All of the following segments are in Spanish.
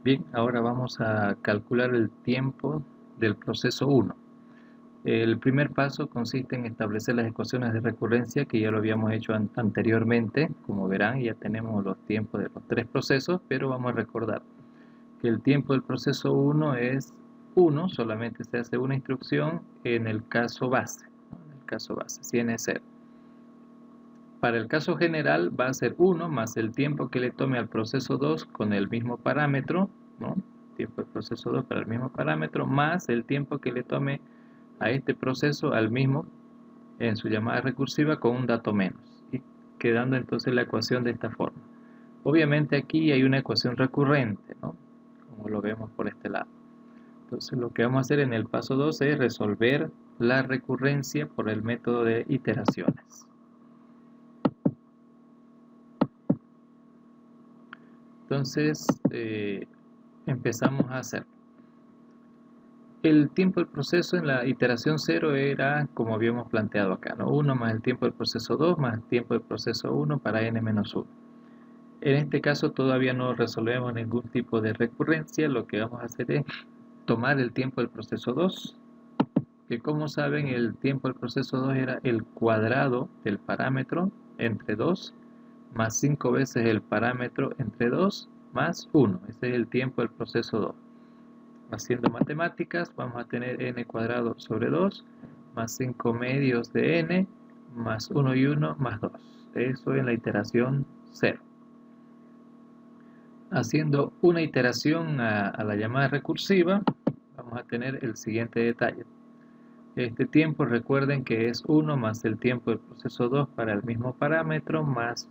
Bien, ahora vamos a calcular el tiempo del proceso 1. El primer paso consiste en establecer las ecuaciones de recurrencia que ya lo habíamos hecho anteriormente. Como verán, ya tenemos los tiempos de los tres procesos, pero vamos a recordar que el tiempo del proceso 1 es 1, solamente se hace una instrucción en el caso base, ¿no? En el caso base, si n es 0. Para el caso general va a ser 1 más el tiempo que le tome al proceso 2 con el mismo parámetro, ¿no? Tiempo del proceso 2 para el mismo parámetro, más el tiempo que le tome a este proceso al mismo en su llamada recursiva con un dato menos, y quedando entonces la ecuación de esta forma. Obviamente aquí hay una ecuación recurrente, ¿no? Como lo vemos por este lado. Entonces lo que vamos a hacer en el paso 2 es resolver la recurrencia por el método de iteraciones. Entonces empezamos a hacer. El tiempo del proceso en la iteración 0 era como habíamos planteado acá, ¿no? 1 más el tiempo del proceso 2 más el tiempo del proceso 1 para n-1. En este caso todavía no resolvemos ningún tipo de recurrencia. Lo que vamos a hacer es tomar el tiempo del proceso 2, que como saben el tiempo del proceso 2 era el cuadrado del parámetro entre 2 más 5 veces el parámetro entre 2 más 1. Ese es el tiempo del proceso 2. Haciendo matemáticas vamos a tener n cuadrado sobre 2 más 5 medios de n más 1 y 1 más 2. Eso en la iteración 0. Haciendo una iteración a la llamada recursiva vamos a tener el siguiente detalle. Este tiempo recuerden que es 1 más el tiempo del proceso 2 para el mismo parámetro más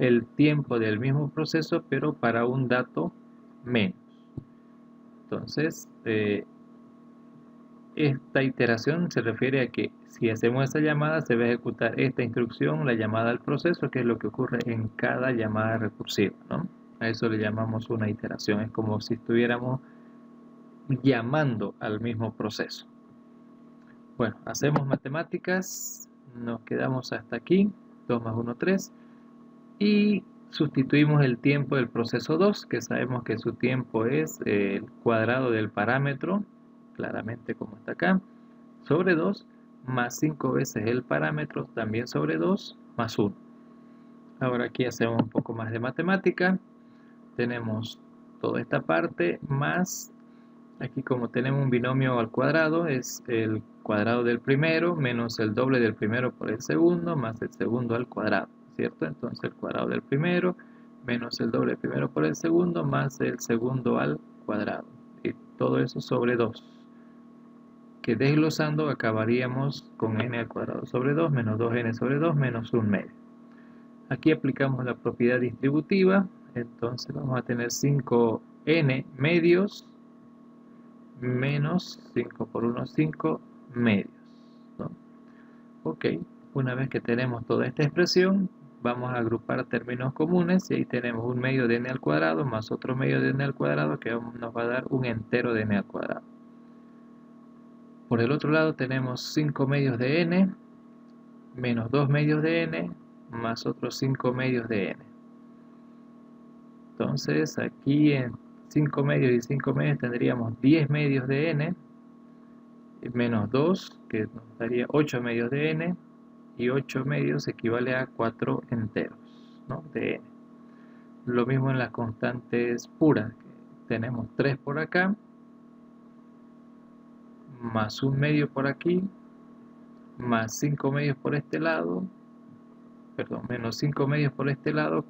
el tiempo del mismo proceso pero para un dato menos. Entonces esta iteración se refiere a que si hacemos esa llamada se va a ejecutar esta instrucción, la llamada al proceso, que es lo que ocurre en cada llamada recursiva, ¿no? A eso le llamamos una iteración. Es como si estuviéramos llamando al mismo proceso. Bueno, hacemos matemáticas, nos quedamos hasta aquí, 2 más 1, 3, y sustituimos el tiempo del proceso 2, que sabemos que su tiempo es el cuadrado del parámetro, claramente como está acá, sobre 2, más 5 veces el parámetro, también sobre 2, más 1. Ahora aquí hacemos un poco más de matemática, tenemos toda esta parte, más, aquí como tenemos un binomio al cuadrado, es el cuadrado del primero, menos el doble del primero por el segundo, más el segundo al cuadrado, ¿cierto? Entonces el cuadrado del primero, menos el doble del primero por el segundo, más el segundo al cuadrado, y todo eso sobre 2. Que desglosando acabaríamos con n al cuadrado sobre 2 menos 2n sobre 2 menos 1 medio. Aquí aplicamos la propiedad distributiva, entonces vamos a tener 5n medios menos 5 por 1, 5 medios, ¿no? Ok, una vez que tenemos toda esta expresión, vamos a agrupar términos comunes y ahí tenemos un medio de n al cuadrado más otro medio de n al cuadrado que nos va a dar un entero de n al cuadrado. Por el otro lado tenemos 5 medios de n menos 2 medios de n más otros 5 medios de n. Entonces aquí en 5 medios y 5 medios tendríamos 10 medios de n menos 2 que nos daría 8 medios de n y 8 medios equivale a 4 enteros, ¿no?, de n. Lo mismo en las constantes puras, tenemos 3 por acá más 1 medio por aquí más 5 medios por este lado, perdón, menos 5 medios por este lado,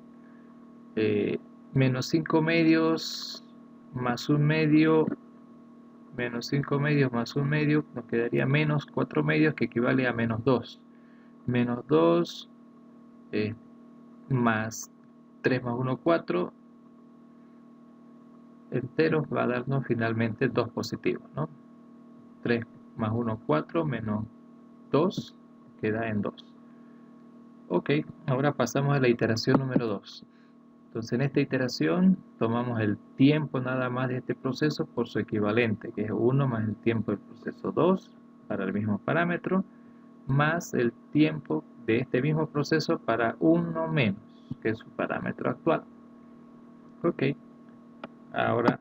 menos 5 medios más 1 medio, menos 5 medios más 1 medio, nos quedaría menos 4 medios que equivale a menos 2. Menos 2 más 3 más 1, 4 enteros va a darnos finalmente 2 positivos, ¿no? 3 más 1, 4 menos 2 queda en 2. Ok, ahora pasamos a la iteración número 2. Entonces en esta iteración tomamos el tiempo nada más de este proceso por su equivalente, que es 1 más el tiempo del proceso 2 para el mismo parámetro, más el tiempo de este mismo proceso para 1 menos, que es su parámetro actual. Ok, Ahora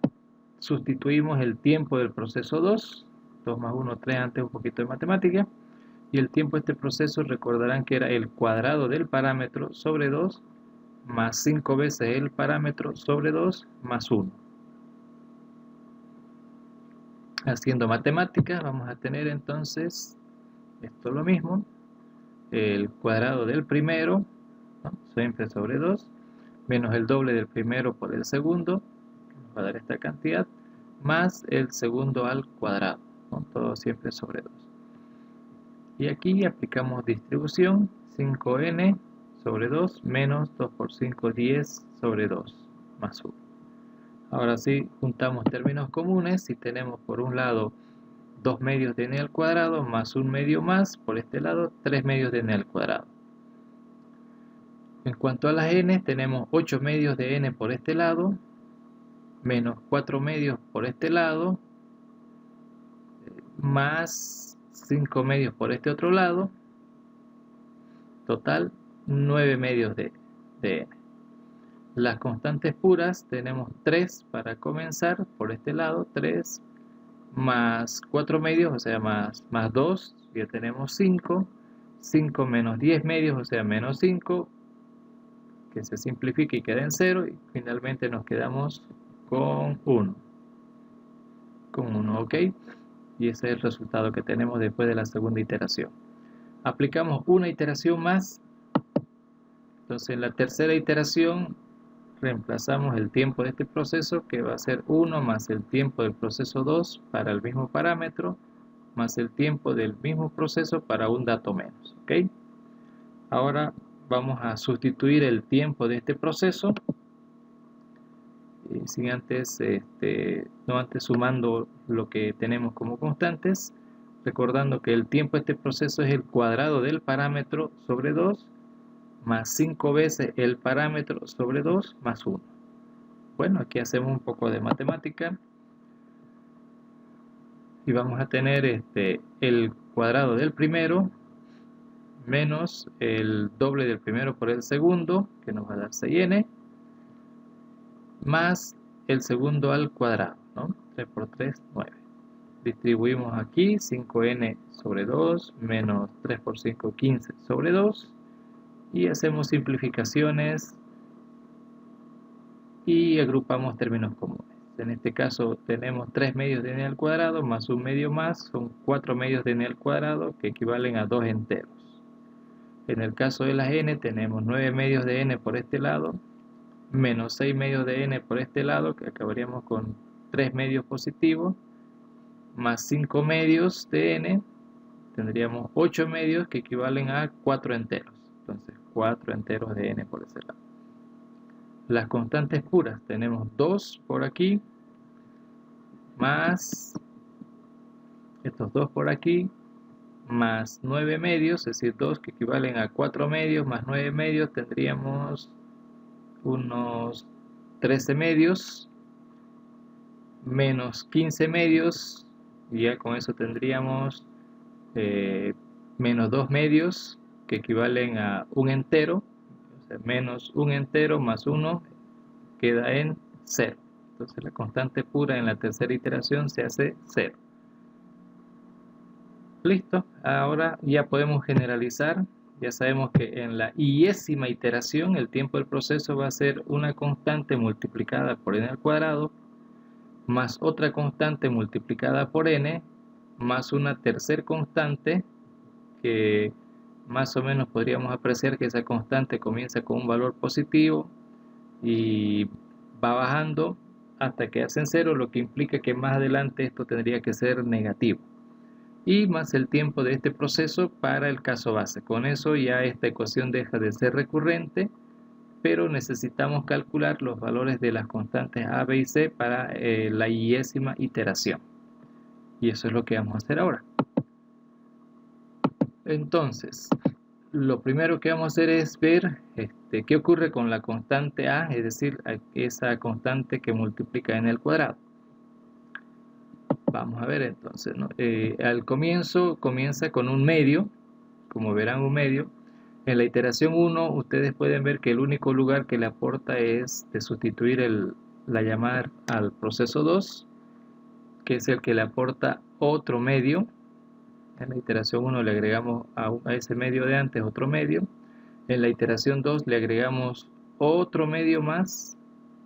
sustituimos el tiempo del proceso 2, 2 más 1, 3, antes un poquito de matemática, y el tiempo de este proceso recordarán que era el cuadrado del parámetro sobre 2 más 5 veces el parámetro sobre 2 más 1. Haciendo matemáticas vamos a tener entonces esto es lo mismo, el cuadrado del primero, ¿no? Siempre sobre 2, menos el doble del primero por el segundo, que nos va a dar esta cantidad, más el segundo al cuadrado, ¿no? Todo siempre sobre 2. Y aquí aplicamos distribución, 5n sobre 2 menos 2 por 5, 10 sobre 2 más 1. Ahora sí, juntamos términos comunes. Si tenemos por un lado 2 medios de n al cuadrado más un medio más, por este lado 3 medios de n al cuadrado. En cuanto a las n, tenemos 8 medios de n por este lado, menos 4 medios por este lado, más 5 medios por este otro lado, total 9 medios de n. Las constantes puras tenemos 3 para comenzar, por este lado 3, más 4 medios, o sea más 2, ya tenemos 5, 5 menos 10 medios, o sea menos 5, que se simplifica y queda en 0, y finalmente nos quedamos con 1, ¿ok? Y ese es el resultado que tenemos después de la segunda iteración. Aplicamos una iteración más, entonces en la tercera iteración reemplazamos el tiempo de este proceso, que va a ser 1 más el tiempo del proceso 2 para el mismo parámetro, más el tiempo del mismo proceso para un dato menos, ¿ok? Ahora vamos a sustituir el tiempo de este proceso, sin antes, no antes sumando lo que tenemos como constantes, recordando que el tiempo de este proceso es el cuadrado del parámetro sobre 2, más 5 veces el parámetro sobre 2 más 1. Bueno, aquí hacemos un poco de matemática y vamos a tener el cuadrado del primero menos el doble del primero por el segundo, que nos va a dar 6n, más el segundo al cuadrado, ¿no? 3 por 3, 9. Distribuimos aquí 5n sobre 2 menos 3 por 5, 15 sobre 2, y hacemos simplificaciones y agrupamos términos comunes. En este caso tenemos 3 medios de n al cuadrado más un medio más, son 4 medios de n al cuadrado que equivalen a 2 enteros. En el caso de las n tenemos 9 medios de n por este lado, menos 6 medios de n por este lado, que acabaríamos con 3 medios positivos, más 5 medios de n, tendríamos 8 medios que equivalen a 4 enteros. Entonces 4 enteros de n por ese lado. Las constantes puras tenemos 2 por aquí, más estos 2 por aquí, más 9 medios, es decir, 2 que equivalen a 4 medios, más 9 medios, tendríamos unos 13 medios, menos 15 medios, y ya con eso tendríamos menos 2 medios, que equivalen a un entero, o sea, menos un entero más 1 queda en 0. Entonces la constante pura en la tercera iteración se hace 0. Listo, ahora ya podemos generalizar. Ya sabemos que en la iésima iteración el tiempo del proceso va a ser una constante multiplicada por n al cuadrado, más otra constante multiplicada por n, más una tercera constante que más o menos podríamos apreciar que esa constante comienza con un valor positivo y va bajando hasta que hacen 0, lo que implica que más adelante esto tendría que ser negativo. Y más el tiempo de este proceso para el caso base. Con eso ya esta ecuación deja de ser recurrente, pero necesitamos calcular los valores de las constantes a, b y c para la iésima iteración. Y eso es lo que vamos a hacer ahora. Entonces, lo primero que vamos a hacer es ver qué ocurre con la constante a, es decir, esa constante que multiplica n al cuadrado. Vamos a ver entonces, ¿no? Al comienzo comienza con un medio, como verán un medio. En la iteración 1 ustedes pueden ver que el único lugar que le aporta es de sustituir la llamada al proceso 2, que es el que le aporta otro medio. En la iteración 1 le agregamos a ese medio de antes otro medio. En la iteración 2 le agregamos otro medio más,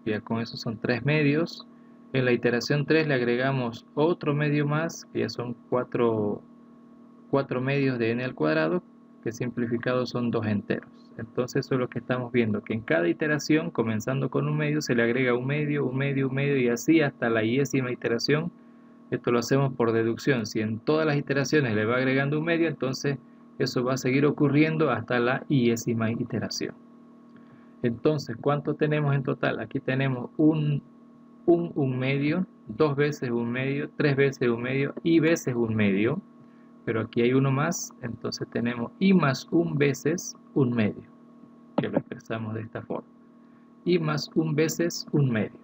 ya con eso son 3 medios. En la iteración 3 le agregamos otro medio más, que ya son 4 medios de n al cuadrado, que simplificados son 2 enteros. Entonces eso es lo que estamos viendo, que en cada iteración, comenzando con un medio, se le agrega un medio, un medio, un medio, y así hasta la i-ésima iteración. Esto lo hacemos por deducción. Si en todas las iteraciones le va agregando un medio, entonces eso va a seguir ocurriendo hasta la i-ésima iteración. Entonces, ¿cuánto tenemos en total? Aquí tenemos un medio, 2 veces un medio, 3 veces un medio y veces un medio. Pero aquí hay uno más, entonces tenemos i más 1 veces un medio, que lo expresamos de esta forma. I más 1 veces un medio.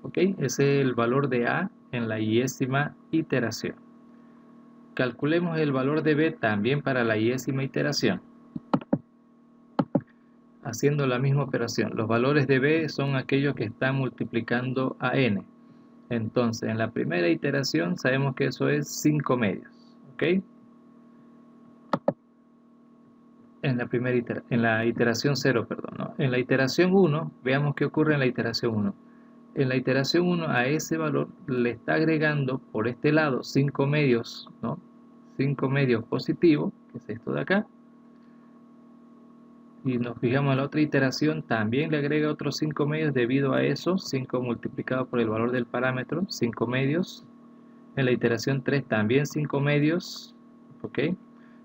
¿Ok? Ese es el valor de a en la i-ésima iteración. Calculemos el valor de b también para la i-ésima iteración, haciendo la misma operación. Los valores de b son aquellos que están multiplicando a n. Entonces, en la primera iteración sabemos que eso es 5 medios. ¿Ok? En la iteración 0, perdón, ¿no? En la iteración 1, veamos qué ocurre en la iteración 1. En la iteración 1 a ese valor le está agregando por este lado 5 medios, ¿no? 5 medios positivos, que es esto de acá. Y nos fijamos en la otra iteración, también le agrega otros 5 medios debido a eso, 5 multiplicado por el valor del parámetro, 5 medios. En la iteración 3 también 5 medios, ¿ok?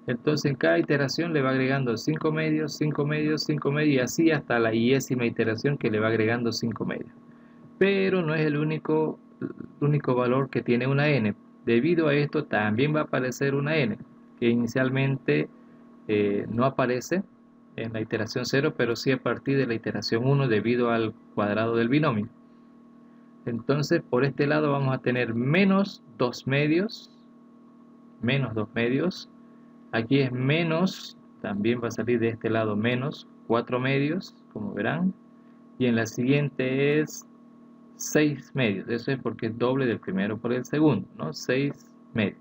Entonces en cada iteración le va agregando 5 medios, 5 medios, 5 medios y así hasta la i-ésima iteración que le va agregando 5 medios. Pero no es el único valor que tiene una n. Debido a esto también va a aparecer una n, que inicialmente no aparece en la iteración 0, pero sí a partir de la iteración 1 debido al cuadrado del binomio. Entonces por este lado vamos a tener menos 2 medios, aquí es menos, también va a salir de este lado menos 4 medios, como verán, y en la siguiente es 6 medios, eso es porque es doble del primero por el segundo, ¿no? 6 medios.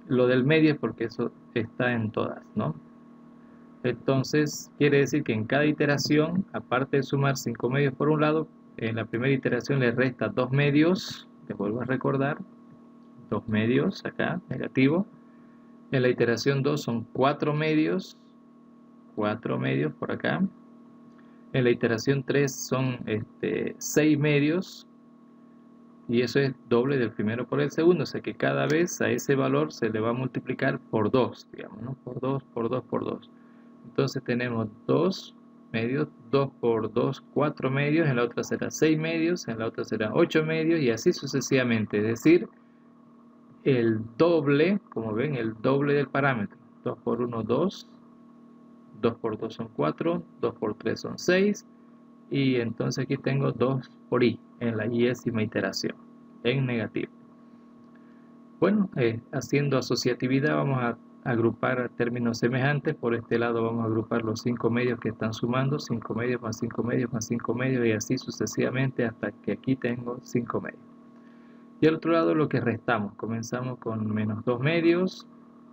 Lo del medio es porque eso está en todas, ¿no? Entonces, quiere decir que en cada iteración, aparte de sumar 5 medios por un lado, en la primera iteración le resta 2 medios, te vuelvo a recordar, 2 medios acá, negativo. En la iteración 2 son 4 medios por acá. En la iteración 3 son 6 medios, y eso es doble del primero por el segundo, o sea que cada vez a ese valor se le va a multiplicar por 2, digamos, ¿no? Por 2, por 2, por 2. Entonces tenemos 2 medios, 2 por 2, 4 medios, en la otra será 6 medios, en la otra será 8 medios, y así sucesivamente, es decir, el doble, como ven, el doble del parámetro. 2 por 1, 2, 2 por 2 son 4, 2 por 3 son 6, y entonces aquí tengo 2 por i en la i-ésima iteración, en negativo. Bueno, haciendo asociatividad vamos a agrupar términos semejantes. Por este lado vamos a agrupar los 5 medios que están sumando, 5 medios más 5 medios más 5 medios, y así sucesivamente hasta que aquí tengo 5 medios. Y al otro lado lo que restamos, comenzamos con menos 2 medios,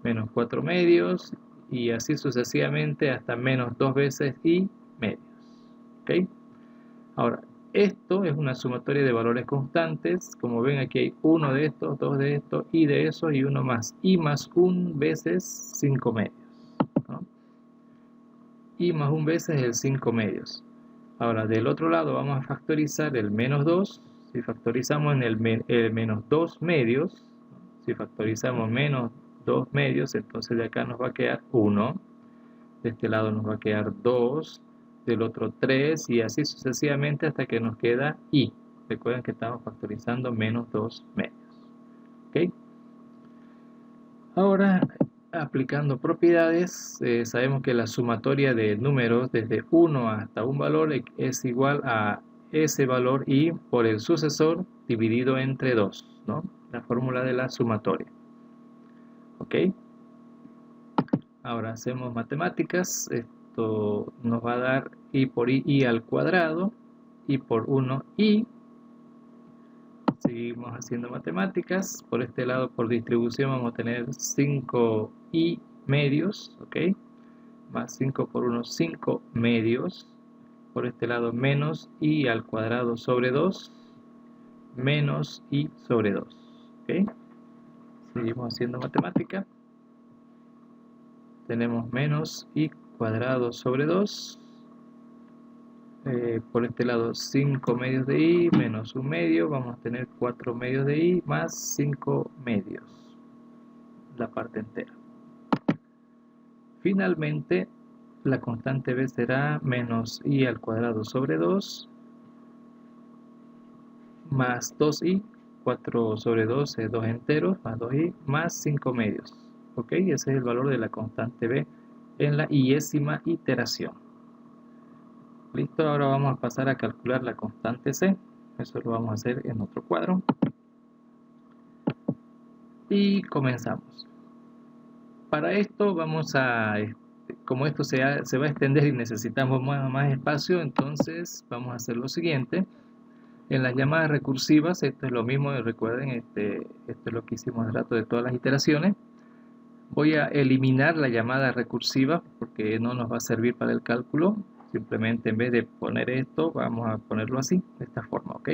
menos 4 medios, y así sucesivamente hasta menos 2 veces i medios. ¿Ok? Ahora, esto es una sumatoria de valores constantes. Como ven, aquí hay uno de estos, dos de estos, y de esos, y uno más. I más 1 veces 5 medios, ¿no? I más 1 veces el 5 medios. Ahora, del otro lado vamos a factorizar el menos 2. Si factorizamos en el menos 2 medios, si factorizamos menos 2 medios, entonces de acá nos va a quedar 1. De este lado nos va a quedar 2. Del otro 3 y así sucesivamente hasta que nos queda i. Recuerden que estamos factorizando menos 2 medios. ¿Ok? Ahora, aplicando propiedades, sabemos que la sumatoria de números desde 1 hasta un valor es igual a ese valor i por el sucesor dividido entre 2, ¿no? La fórmula de la sumatoria. ¿Ok? Ahora hacemos matemáticas. Esto nos va a dar i por i al cuadrado, y por 1i. Seguimos haciendo matemáticas. Por este lado, por distribución, vamos a tener 5i medios, ¿ok? Más 5 por 1, 5 medios. Por este lado, menos i al cuadrado sobre 2, menos i sobre 2, ¿ok? Seguimos haciendo matemática. Tenemos menos i cuadrado sobre 2. Por este lado 5 medios de i menos 1 medio, vamos a tener 4 medios de i más 5 medios, la parte entera. Finalmente, la constante b será menos i al cuadrado sobre 2 más 2i, 4 sobre 2 es 2 enteros, más 2i, más 5 medios. ¿Ok? Ese es el valor de la constante b en la iésima iteración. Listo, ahora vamos a pasar a calcular la constante c. Eso lo vamos a hacer en otro cuadro. Y comenzamos. Para esto vamos a, como esto se va a extender y necesitamos más espacio, entonces vamos a hacer lo siguiente. En las llamadas recursivas, esto es lo mismo, recuerden, esto es lo que hicimos hace rato de todas las iteraciones. Voy a eliminar la llamada recursiva porque no nos va a servir para el cálculo. Simplemente en vez de poner esto, vamos a ponerlo así, de esta forma, ¿ok?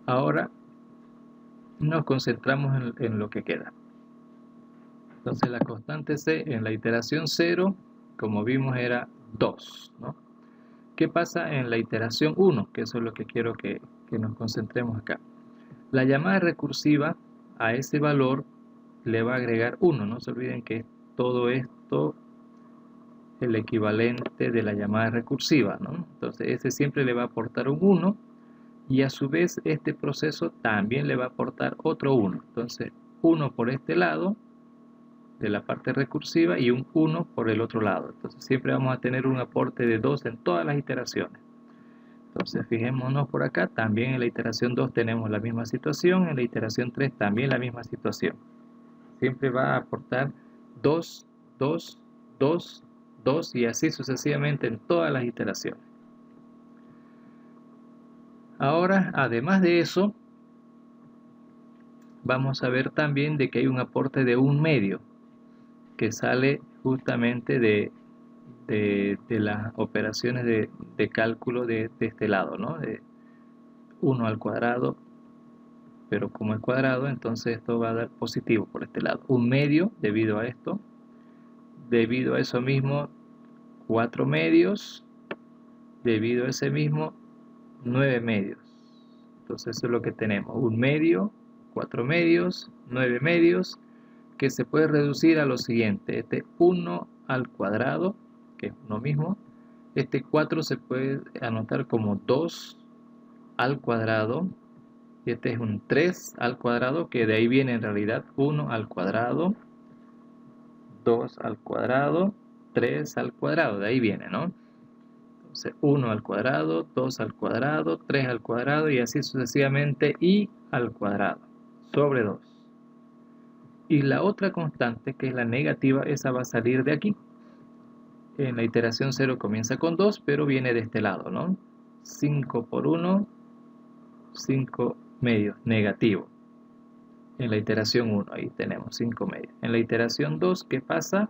Ahora nos concentramos en lo que queda. Entonces la constante c en la iteración 0, como vimos, era 2, ¿no? ¿Qué pasa en la iteración 1? Que eso es lo que quiero que nos concentremos acá. La llamada recursiva a ese valor le va a agregar 1. No se olviden que todo esto el equivalente de la llamada recursiva, ¿no? Entonces ese siempre le va a aportar un 1 y a su vez este proceso también le va a aportar otro 1. Entonces 1 por este lado de la parte recursiva y un 1 por el otro lado. Entonces siempre vamos a tener un aporte de 2 en todas las iteraciones. Entonces fijémonos por acá, también en la iteración 2 tenemos la misma situación, en la iteración 3 también la misma situación. Siempre va a aportar 2, 2, 2, 2 y así sucesivamente en todas las iteraciones. Ahora, además de eso, vamos a ver también de que hay un aporte de 1 medio que sale justamente de las operaciones de cálculo de este lado, ¿no? De 1 al cuadrado, pero como es cuadrado, entonces esto va a dar positivo por este lado. 1 medio debido a esto. Debido a eso mismo, 4 medios. Debido a ese mismo, 9 medios. Entonces eso es lo que tenemos. 1 medio, 4 medios, 9 medios, que se puede reducir a lo siguiente. Este 1 al cuadrado, que es uno mismo. Este 4 se puede anotar como 2 al cuadrado. Y este es un 3 al cuadrado, que de ahí viene en realidad 1 al cuadrado, 2 al cuadrado, 3 al cuadrado. De ahí viene, ¿no? Entonces 1 al cuadrado, 2 al cuadrado, 3 al cuadrado y así sucesivamente i al cuadrado sobre 2. Y la otra constante, que es la negativa, esa va a salir de aquí. En la iteración 0 comienza con 2, pero viene de este lado, ¿no? 5 por 1, 5 medios, negativo. En la iteración 1, ahí tenemos 5 medios. En la iteración 2, ¿qué pasa?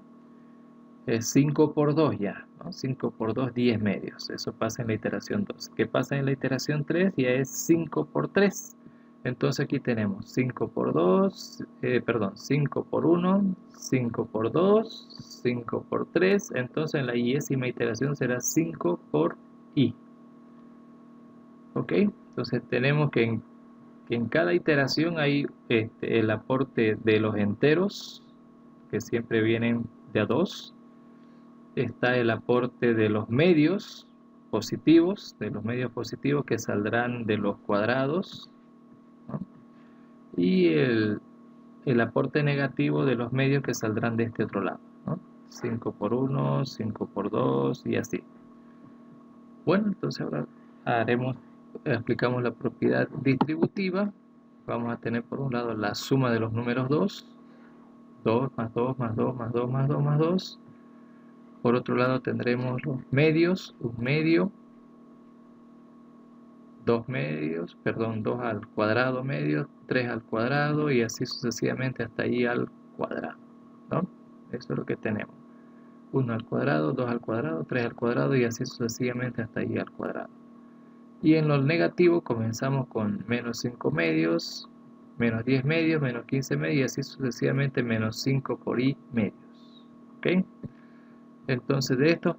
Es 5 por 2 ya, ¿no? 5 por 2, 10 medios. Eso pasa en la iteración 2. ¿Qué pasa en la iteración 3? Ya es 5 por 3. Entonces aquí tenemos 5 por 2, 5 por 1, 5 por 2, 5 por 3. Entonces en la iésima iteración será 5 por i. ¿Ok? Entonces tenemos que en cada iteración hay el aporte de los enteros, que siempre vienen de a 2. Está el aporte de los medios positivos, que saldrán de los cuadrados, ¿no? Y el aporte negativo de los medios que saldrán de este otro lado, ¿no? 5 por 1, 5 por 2 y así. Bueno, entonces ahora aplicamos la propiedad distributiva. Vamos a tener por un lado la suma de los números 2, 2 más 2 más 2 más 2 más 2 más 2. Por otro lado tendremos los medios, un medio, dos medios, perdón, 2 al cuadrado medio, 3 al cuadrado y así sucesivamente hasta ahí al cuadrado, ¿no? Eso es lo que tenemos. 1 al cuadrado, 2 al cuadrado, 3 al cuadrado y así sucesivamente hasta ahí al cuadrado. Y en lo negativo comenzamos con menos 5 medios, menos 10 medios, menos 15 medios y así sucesivamente menos 5 por i medios. ¿Ok? Entonces de esto,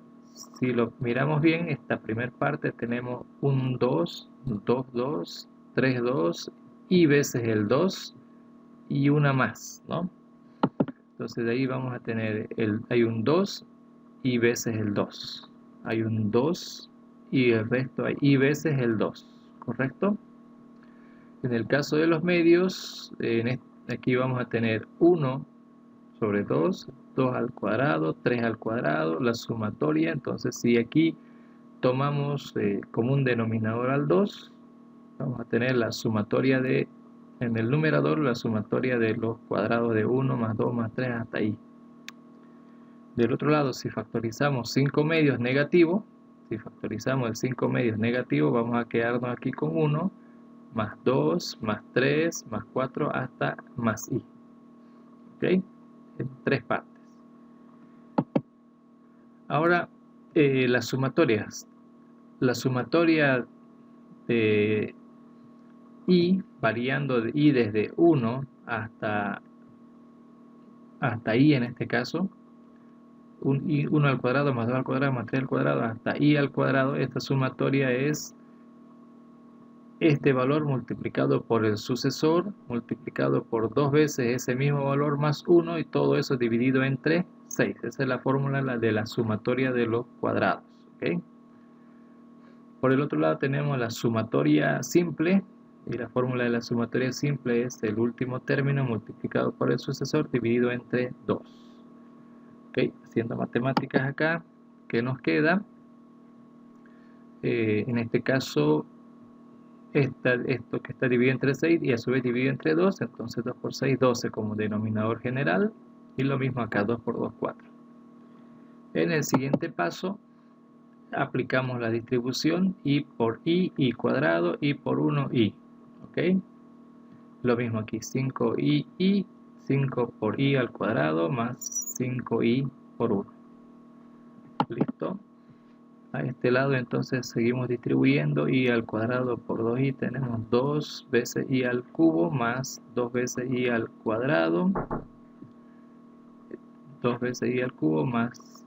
si lo miramos bien, esta primera parte tenemos un 2, 2, 2, 3, 2 y veces el 2 y una más, ¿no? Entonces de ahí vamos a tener, hay un 2 y veces el 2. Hay un 2 y el resto hay y veces el 2, ¿correcto? En el caso de los medios, aquí vamos a tener 1 sobre 2, 2 al cuadrado, 3 al cuadrado, la sumatoria. Entonces si aquí tomamos como un denominador al 2, vamos a tener la sumatoria en el numerador, la sumatoria de los cuadrados de 1 más 2 más 3 hasta ahí. Del otro lado, si factorizamos 5 medios negativo, si factorizamos el 5 medios negativo, vamos a quedarnos aquí con 1, más 2, más 3, más 4, hasta más i. ¿Ok? En 3 partes. Ahora, las sumatorias. La sumatoria de i, variando de i desde 1 hasta i en este caso, 1 al cuadrado más 2 al cuadrado más 3 al cuadrado hasta i al cuadrado, esta sumatoria es este valor multiplicado por el sucesor, multiplicado por 2 veces ese mismo valor más 1 y todo eso dividido entre 6. Esa es la fórmula de la sumatoria de los cuadrados. ¿Okay? Por el otro lado tenemos la sumatoria simple y la fórmula de la sumatoria simple es el último término multiplicado por el sucesor dividido entre 2. ¿Okay? Haciendo matemáticas acá, ¿qué nos queda? En este caso esto que está dividido entre 6 y a su vez dividido entre 2, entonces 2 por 6, 12 como denominador general, y lo mismo acá, 2 por 2, 4. En el siguiente paso aplicamos la distribución i por i cuadrado, i por 1, i. ¿Ok? Lo mismo aquí, 5i, 5 por i al cuadrado más 5i por 1. ¿Listo? A este lado entonces seguimos distribuyendo i al cuadrado por 2i, tenemos 2 veces i al cubo más 2 veces i al cuadrado, 2 veces i al cubo más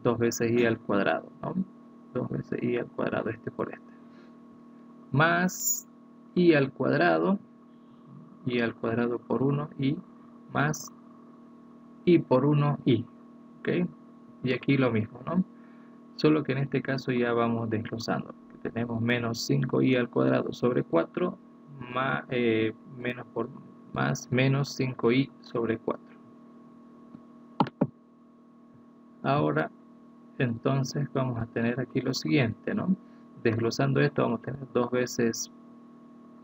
2 veces i al cuadrado, ¿no? 2 veces i al cuadrado, este por este, más i al cuadrado por 1 i más i por 1 i, ¿ok? Y aquí lo mismo, ¿no? Solo que en este caso ya vamos desglosando. Tenemos menos 5i al cuadrado sobre 4 más, menos 5i sobre 4. Ahora, entonces vamos a tener aquí lo siguiente, ¿no? Desglosando esto vamos a tener 2 veces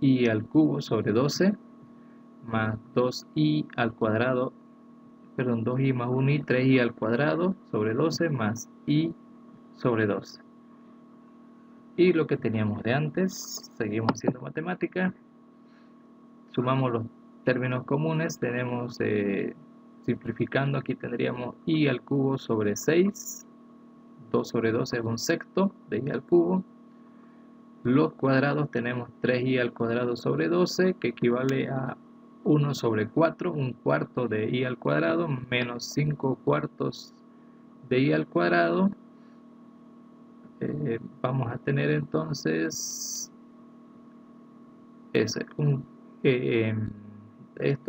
i al cubo sobre 12 más 2i al cuadrado, perdón, 2i más 1i, 3i al cuadrado sobre 12 más i sobre 12. Y lo que teníamos de antes, seguimos haciendo matemática, sumamos los términos comunes, tenemos, simplificando, aquí tendríamos i al cubo sobre 6, 2 sobre 12 es un sexto de i al cubo, los cuadrados tenemos 3i al cuadrado sobre 12, que equivale a 1 sobre 4, un cuarto de i al cuadrado, menos 5 cuartos de i al cuadrado. Vamos a tener entonces esto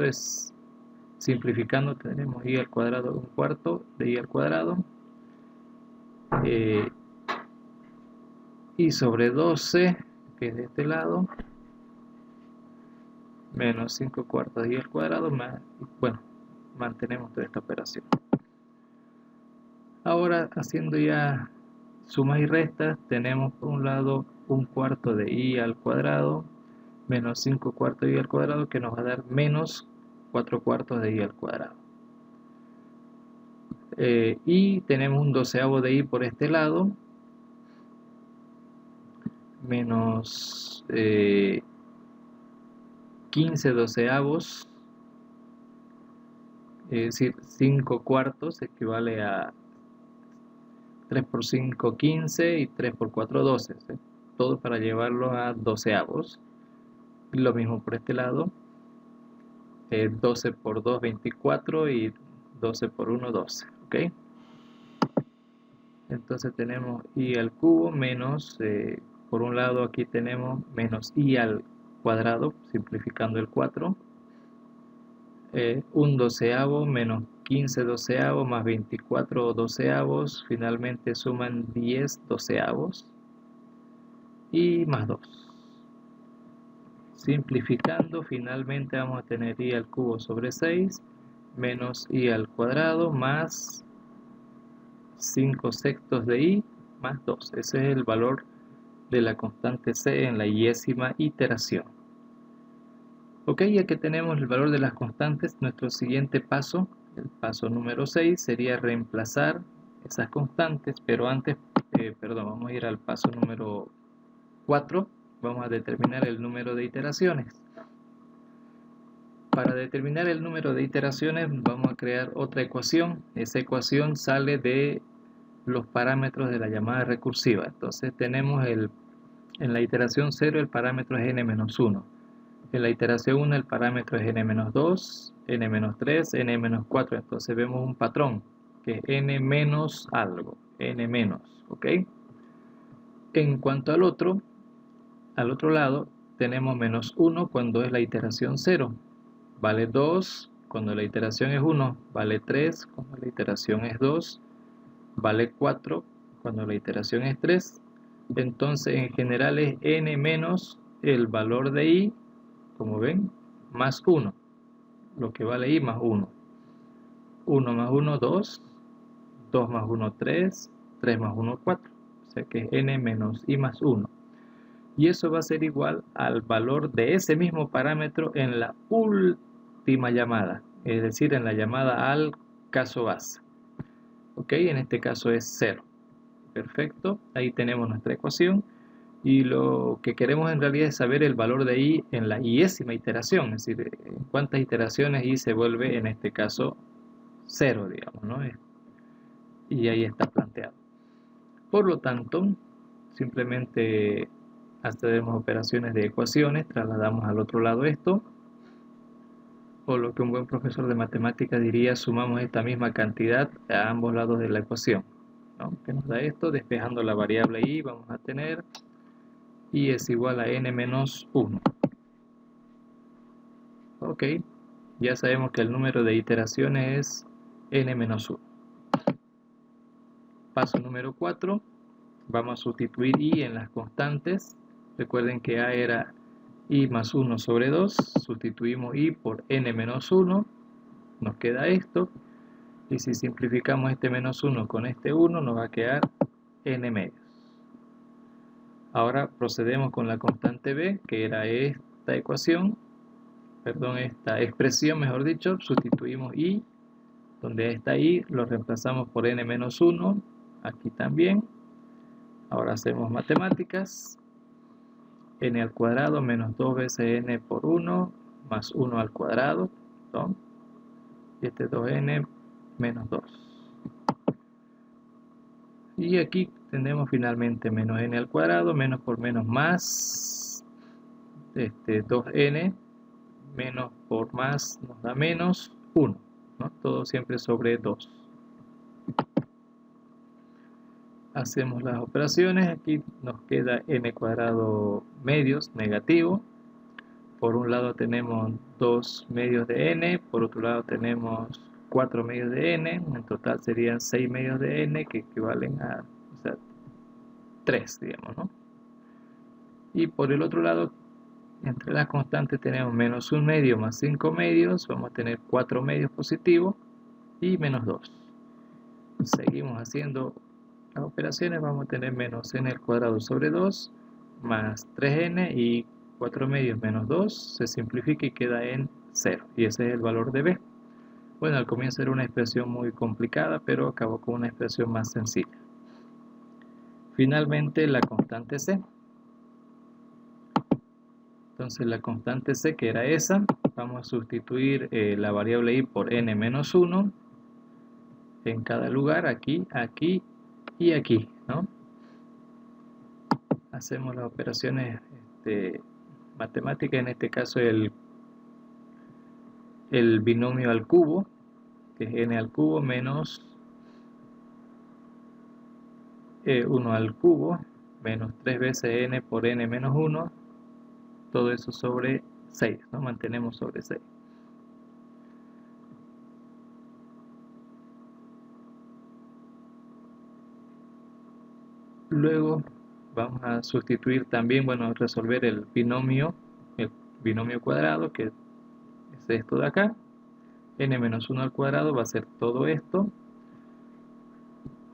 es simplificando, tenemos i al cuadrado, un cuarto de i al cuadrado, i sobre 12, que es de este lado, menos 5 cuartos de i al cuadrado, más, bueno, mantenemos toda esta operación. Ahora, haciendo ya sumas y restas, tenemos por un lado un cuarto de i al cuadrado menos 5 cuartos de i al cuadrado, que nos va a dar menos 4 cuartos de i al cuadrado. Y tenemos un doceavo de i por este lado, menos 15 doceavos, es decir, 5 cuartos equivale a 3 por 5, 15 y 3 por 4, 12. ¿Sí? Todo para llevarlo a doceavos. Y lo mismo por este lado, 12 por 2, 24 y 12 por 1, 12. ¿Ok? Entonces tenemos i al cubo menos, por un lado aquí tenemos menos i al cuadrado, simplificando el 4. Un doceavo menos 15 doceavos más 24 doceavos, finalmente suman 10 doceavos y más 2. Simplificando, finalmente vamos a tener i al cubo sobre 6 menos i al cuadrado más 5 sextos de i más 2. Ese es el valor de la constante c en la iésima iteración. Ok, ya que tenemos el valor de las constantes, nuestro siguiente paso, el paso número 6, sería reemplazar esas constantes, pero antes, vamos a ir al paso número 4, vamos a determinar el número de iteraciones. Para determinar el número de iteraciones vamos a crear otra ecuación. Esa ecuación sale de los parámetros de la llamada recursiva. Entonces tenemos en la iteración 0 el parámetro es n-1. En la iteración 1 el parámetro es n-2, n-3, n-4. Entonces vemos un patrón que es n- algo, n-, ¿ok? En cuanto al otro lado tenemos menos 1 cuando es la iteración 0. Vale 2 cuando la iteración es 1. Vale 3 cuando la iteración es 2. Vale 4 cuando la iteración es 3. Entonces en general es n menos el valor de i, como ven, más 1, lo que vale i más 1. 1 más 1, 2, 2 más 1, 3, 3 más 1, 4. O sea que es n menos i más 1. Y eso va a ser igual al valor de ese mismo parámetro en la última llamada, es decir, en la llamada al caso base. Ok, en este caso es 0. Perfecto, ahí tenemos nuestra ecuación. Y lo que queremos en realidad es saber el valor de i en la iésima iteración, es decir, en cuántas iteraciones i se vuelve en este caso 0, digamos, ¿no? Y ahí está planteado. Por lo tanto, simplemente hacemos operaciones de ecuaciones, trasladamos al otro lado esto, o lo que un buen profesor de matemáticas diría, sumamos esta misma cantidad a ambos lados de la ecuación, ¿no? Que nos da esto, despejando la variable i, vamos a tener i es igual a n menos 1. Ok, ya sabemos que el número de iteraciones es n menos 1. Paso número 4, vamos a sustituir i en las constantes. Recuerden que a era i más 1 sobre 2, sustituimos i por n menos 1, nos queda esto, y si simplificamos este menos 1 con este 1, nos va a quedar n medios. Ahora procedemos con la constante b, que era esta ecuación, esta expresión, mejor dicho, sustituimos i, donde está i, lo reemplazamos por n menos 1, aquí también. Ahora hacemos matemáticas, n al cuadrado menos 2 veces n por 1, más 1 al cuadrado, ¿no? Y este 2n menos 2. Y aquí tenemos finalmente menos n al cuadrado, menos por menos más, 2n, menos por más nos da menos 1, ¿no? Todo siempre sobre 2. Hacemos las operaciones, aquí nos queda n cuadrado medios negativo. Por un lado tenemos 2 medios de n, por otro lado tenemos 4 medios de n, en total serían 6 medios de n que equivalen a 3, digamos, ¿no? Y por el otro lado, entre las constantes tenemos menos 1 medio más 5 medios, vamos a tener 4 medios positivos y menos 2. Seguimos haciendo las operaciones, vamos a tener menos n al cuadrado sobre 2 más 3n y 4 medios menos 2 se simplifica y queda en 0, y ese es el valor de b. Bueno, al comienzo era una expresión muy complicada, pero acabó con una expresión más sencilla. Finalmente, la constante c. Entonces la constante c, que era esa, vamos a sustituir la variable i por n menos 1 en cada lugar, aquí, aquí y aquí, ¿no? Hacemos las operaciones matemáticas, en este caso el binomio al cubo, que es n al cubo menos 1 al cubo, menos 3 veces n por n menos 1, todo eso sobre 6, ¿no? Mantenemos sobre 6. Luego vamos a sustituir también, bueno, resolver el binomio cuadrado, que es esto de acá. N menos 1 al cuadrado va a ser todo esto.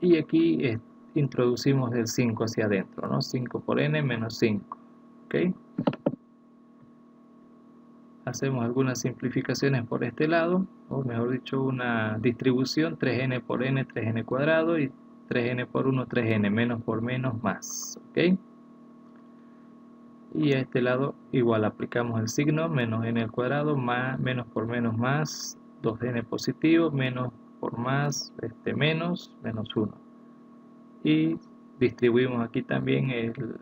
Y aquí introducimos el 5 hacia adentro, ¿no? 5 por n menos 5. ¿Ok? Hacemos algunas simplificaciones por este lado, o mejor dicho, una distribución: 3n por n, 3n cuadrado, y 3n por 1, 3n, menos por menos, más. ¿Ok? Y a este lado igual aplicamos el signo, menos n al cuadrado, más, menos por menos, más, 2n positivo, menos por más, menos 1. Y distribuimos aquí también el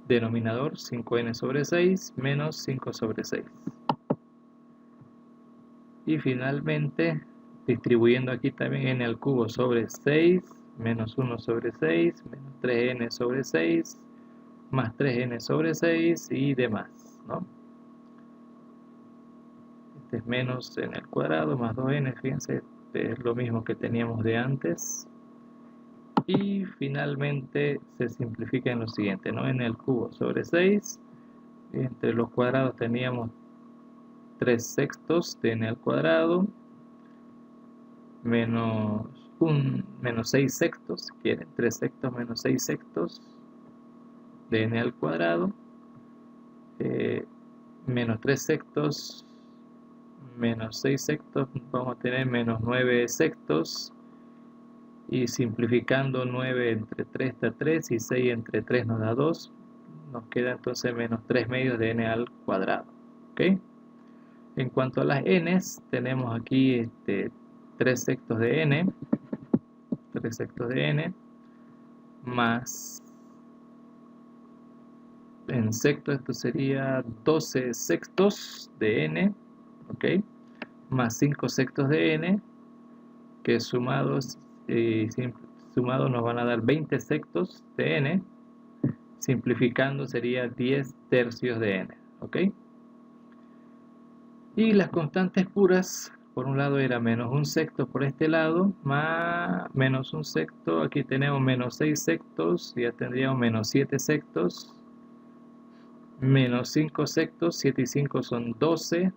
denominador, 5n sobre 6 menos 5 sobre 6. Y finalmente, distribuyendo aquí también n al cubo sobre 6, menos 1 sobre 6, menos 3n sobre 6, más 3n sobre 6 y demás, ¿no? Este es menos n al cuadrado más 2n, fíjense, es lo mismo que teníamos de antes. Y finalmente se simplifica en lo siguiente, ¿no? N al cubo sobre 6, entre los cuadrados teníamos 3 sextos de n al cuadrado, menos 6 sextos, si quieren, 3 sextos menos 6 sextos de n al cuadrado, menos 3 sextos menos 6 sextos, vamos a tener menos 9 sextos, y simplificando 9 entre 3 da 3 y 6 entre 3 nos da 2, nos queda entonces menos 3 medios de n al cuadrado. ¿Ok? En cuanto a las n's, tenemos aquí 3 sextos de n, 3 sextos de n, más, en sexto esto sería 12 sextos de n, ¿ok? Más 5 sextos de n, que sumados nos van a dar 20 sextos de n, simplificando sería 10 tercios de n, ¿ok? Y las constantes puras, por un lado era menos 1 sexto por este lado, más menos 1 sexto, aquí tenemos menos 6 sextos, ya tendríamos menos 7 sextos, menos 5 sextos, 7 y 5 son 12,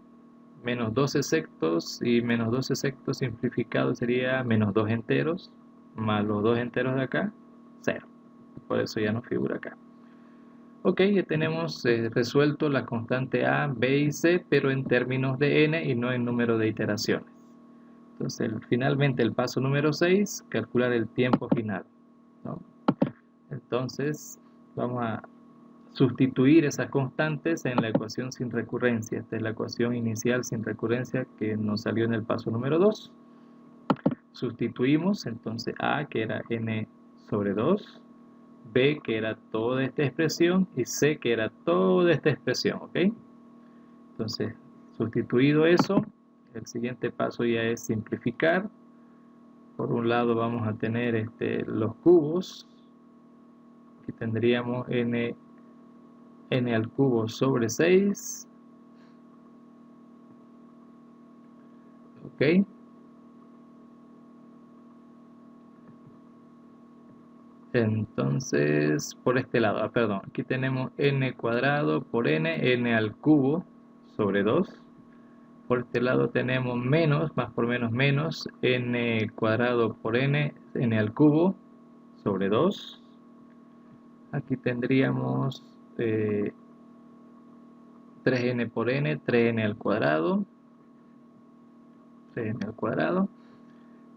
menos 12 sextos, y menos 12 sextos simplificado sería menos 2 enteros, más los 2 enteros de acá, 0. Por eso ya no figura acá. Ok, ya tenemos resuelto la constante A, B y C, pero en términos de n y no en número de iteraciones. Entonces, finalmente el paso número 6, calcular el tiempo final, ¿no? Entonces, vamos a sustituir esas constantes en la ecuación sin recurrencia. Esta es la ecuación inicial sin recurrencia que nos salió en el paso número 2. Sustituimos entonces A, que era n sobre 2, B, que era toda esta expresión, y C, que era toda esta expresión, ¿ok? Entonces, sustituido eso, el siguiente paso ya es simplificar. Por un lado vamos a tener los cubos, que tendríamos n al cubo sobre 6, ¿ok? Entonces, por este lado, perdón, aquí tenemos n cuadrado por n al cubo sobre 2. Por este lado tenemos menos, más por menos, menos, n cuadrado por n al cubo sobre 2. Aquí tendríamos 3n por n, 3n al cuadrado. 3n al cuadrado.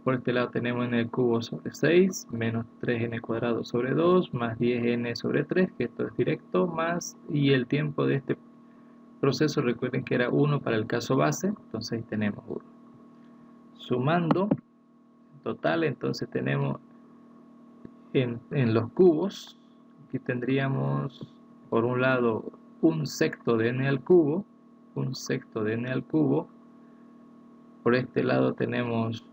Por este lado tenemos n al cubo sobre 6, menos 3n cuadrado sobre 2, más 10n sobre 3, que esto es directo, más, y el tiempo de este proceso, recuerden que era 1 para el caso base, entonces ahí tenemos 1. Sumando, total, entonces tenemos en los cubos, aquí tendríamos por un lado un sexto de n al cubo, un sexto de n al cubo, por este lado tenemos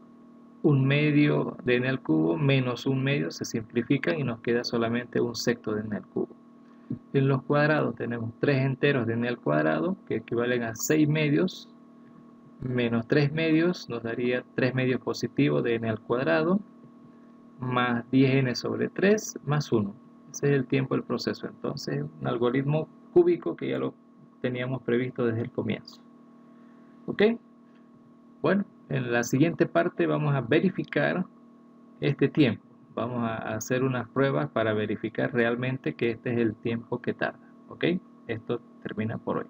un medio de n al cubo menos un medio, se simplifican y nos queda solamente un sexto de n al cubo. En los cuadrados tenemos 3 enteros de n al cuadrado, que equivalen a 6 medios, menos 3 medios, nos daría 3 medios positivos de n al cuadrado, más 10n sobre 3, más 1. Ese es el tiempo del proceso. Entonces, un algoritmo cúbico que ya lo teníamos previsto desde el comienzo. ¿Ok? Bueno, en la siguiente parte vamos a verificar este tiempo. Vamos a hacer unas pruebas para verificar realmente que este es el tiempo que tarda. ¿Ok? Esto termina por hoy.